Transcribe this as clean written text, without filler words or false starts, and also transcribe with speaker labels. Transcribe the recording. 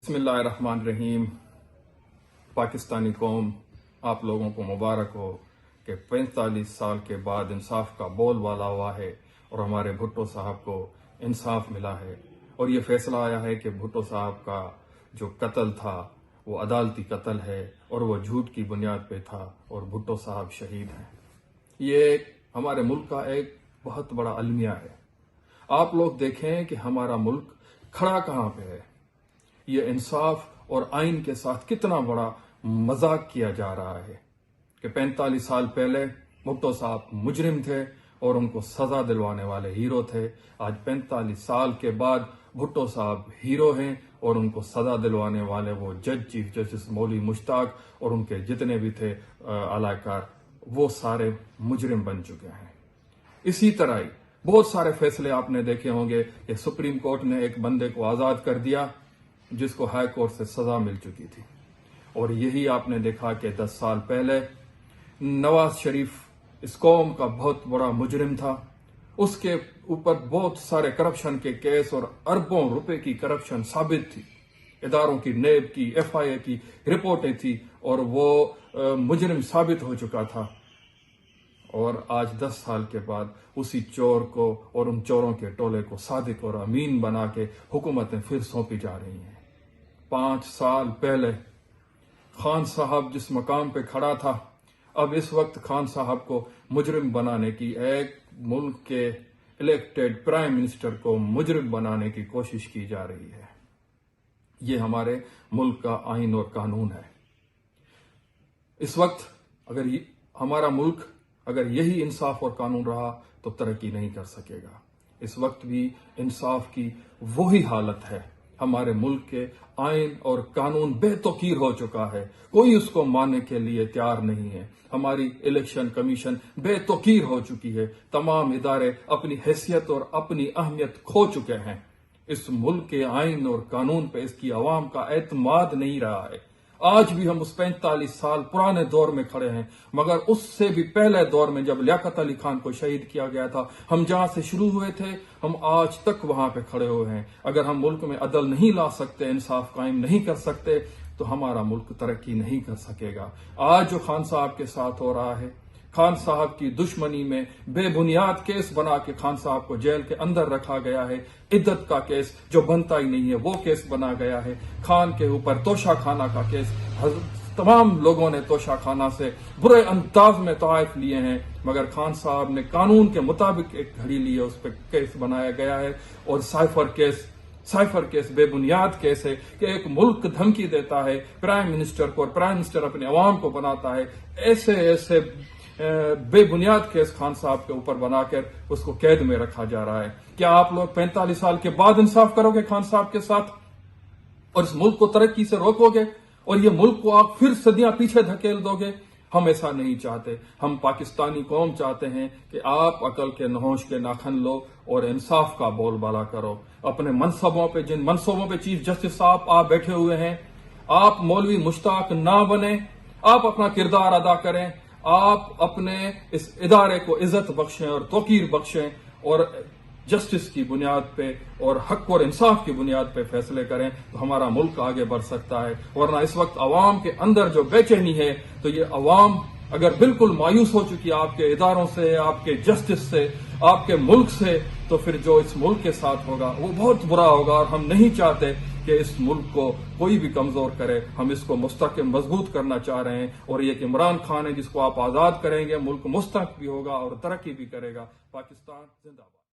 Speaker 1: بسم اللہ الرحمن الرحیم۔ پاکستانی قوم، آپ لوگوں کو مبارک ہو کہ 45 سال کے بعد انصاف کا بول بالا ہوا ہے اور ہمارے بھٹو صاحب کو انصاف ملا ہے، اور یہ فیصلہ آیا ہے کہ بھٹو صاحب کا جو قتل تھا وہ عدالتی قتل ہے اور وہ جھوٹ کی بنیاد پہ تھا اور بھٹو صاحب شہید ہیں۔ یہ ہمارے ملک کا ایک بہت بڑا المیہ ہے۔ آپ لوگ دیکھیں کہ ہمارا ملک کھڑا کہاں پہ ہے۔ یہ انصاف اور آئین کے ساتھ کتنا بڑا مذاق کیا جا رہا ہے کہ 45 سال پہلے بھٹو صاحب مجرم تھے اور ان کو سزا دلوانے والے ہیرو تھے۔ آج 45 سال کے بعد بھٹو صاحب ہیرو ہیں اور ان کو سزا دلوانے والے وہ جج چیف جسٹس مولوی مشتاق اور ان کے جتنے بھی تھے اعلی کار، وہ سارے مجرم بن چکے ہیں۔ اسی طرح ہی بہت سارے فیصلے آپ نے دیکھے ہوں گے کہ سپریم کورٹ نے ایک بندے کو آزاد کر دیا جس کو ہائی کورٹ سے سزا مل چکی تھی، اور یہی آپ نے دیکھا کہ 10 سال پہلے نواز شریف اس قوم کا بہت بڑا مجرم تھا، اس کے اوپر بہت سارے کرپشن کے کیس اور اربوں روپے کی کرپشن ثابت تھی، اداروں کی نیب کی ایف آئی اے کی رپورٹیں تھی اور وہ مجرم ثابت ہو چکا تھا، اور آج 10 سال کے بعد اسی چور کو اور ان چوروں کے ٹولے کو صادق اور امین بنا کے حکومتیں پھر سونپی جا رہی ہیں۔ 5 سال پہلے خان صاحب جس مقام پہ کھڑا تھا، اب اس وقت خان صاحب کو مجرم بنانے کی، ایک ملک کے الیکٹڈ پرائم منسٹر کو مجرم بنانے کی کوشش کی جا رہی ہے۔ یہ ہمارے ملک کا آئین اور قانون ہے۔ اس وقت اگر ہمارا ملک اگر یہی انصاف اور قانون رہا تو ترقی نہیں کر سکے گا۔ اس وقت بھی انصاف کی وہی حالت ہے۔ ہمارے ملک کے آئین اور قانون بے توقیر ہو چکا ہے، کوئی اس کو ماننے کے لیے تیار نہیں ہے۔ ہماری الیکشن کمیشن بے توقیر ہو چکی ہے، تمام ادارے اپنی حیثیت اور اپنی اہمیت کھو چکے ہیں۔ اس ملک کے آئین اور قانون پہ اس کی عوام کا اعتماد نہیں رہا ہے۔ آج بھی ہم اس 45 سال پرانے دور میں کھڑے ہیں، مگر اس سے بھی پہلے دور میں جب لیاقت علی خان کو شہید کیا گیا تھا، ہم جہاں سے شروع ہوئے تھے ہم آج تک وہاں پہ کھڑے ہوئے ہیں۔ اگر ہم ملک میں عدل نہیں لا سکتے، انصاف قائم نہیں کر سکتے تو ہمارا ملک ترقی نہیں کر سکے گا۔ آج جو خان صاحب کے ساتھ ہو رہا ہے، خان صاحب کی دشمنی میں بے بنیاد کیس بنا کے خان صاحب کو جیل کے اندر رکھا گیا ہے، عدت کا کیس جو بنتا ہی نہیں ہے وہ کیس بنا گیا ہے، خان کے اوپر توشہ خانہ کا کیس، تمام لوگوں نے توشہ خانہ سے برے انداز میں تحائف لیے ہیں، مگر خان صاحب نے قانون کے مطابق ایک گھڑی لی ہے، اس پہ کیس بنایا گیا ہے، اور سائفر کیس بے بنیاد کیس ہے کہ ایک ملک دھمکی دیتا ہے پرائم منسٹر کو اور پرائم منسٹر اپنے عوام کو بناتا ہے، ایسے بے بنیاد کیس خان صاحب کے اوپر بنا کر اس کو قید میں رکھا جا رہا ہے۔ کیا آپ لوگ 45 سال کے بعد انصاف کرو گے خان صاحب کے ساتھ اور اس ملک کو ترقی سے روکو گے اور یہ ملک کو آپ پھر صدیاں پیچھے دھکیل دو گے؟ ہم ایسا نہیں چاہتے۔ ہم پاکستانی قوم چاہتے ہیں کہ آپ عقل کے نہوش کے ناخن لو اور انصاف کا بول بالا کرو۔ اپنے منصبوں پہ، جن منصبوں پہ چیف جسٹس صاحب آپ بیٹھے ہوئے ہیں، آپ مولوی مشتاق نہ بنیں، آپ اپنا کردار ادا کریں، آپ اپنے اس ادارے کو عزت بخشیں اور توقیر بخشیں اور جسٹس کی بنیاد پہ اور حق اور انصاف کی بنیاد پہ فیصلے کریں تو ہمارا ملک آگے بڑھ سکتا ہے۔ ورنہ اس وقت عوام کے اندر جو بے چینی ہے، تو یہ عوام اگر بالکل مایوس ہو چکی آپ کے اداروں سے، آپ کے جسٹس سے، آپ کے ملک سے، تو پھر جو اس ملک کے ساتھ ہوگا وہ بہت برا ہوگا، اور ہم نہیں چاہتے کہ اس ملک کو کوئی بھی کمزور کرے۔ ہم اس کو مستحکم مضبوط کرنا چاہ رہے ہیں، اور یہ کہ عمران خان ہے جس کو آپ آزاد کریں گے، ملک مستحکم بھی ہوگا اور ترقی بھی کرے گا۔ پاکستان زندہ باد۔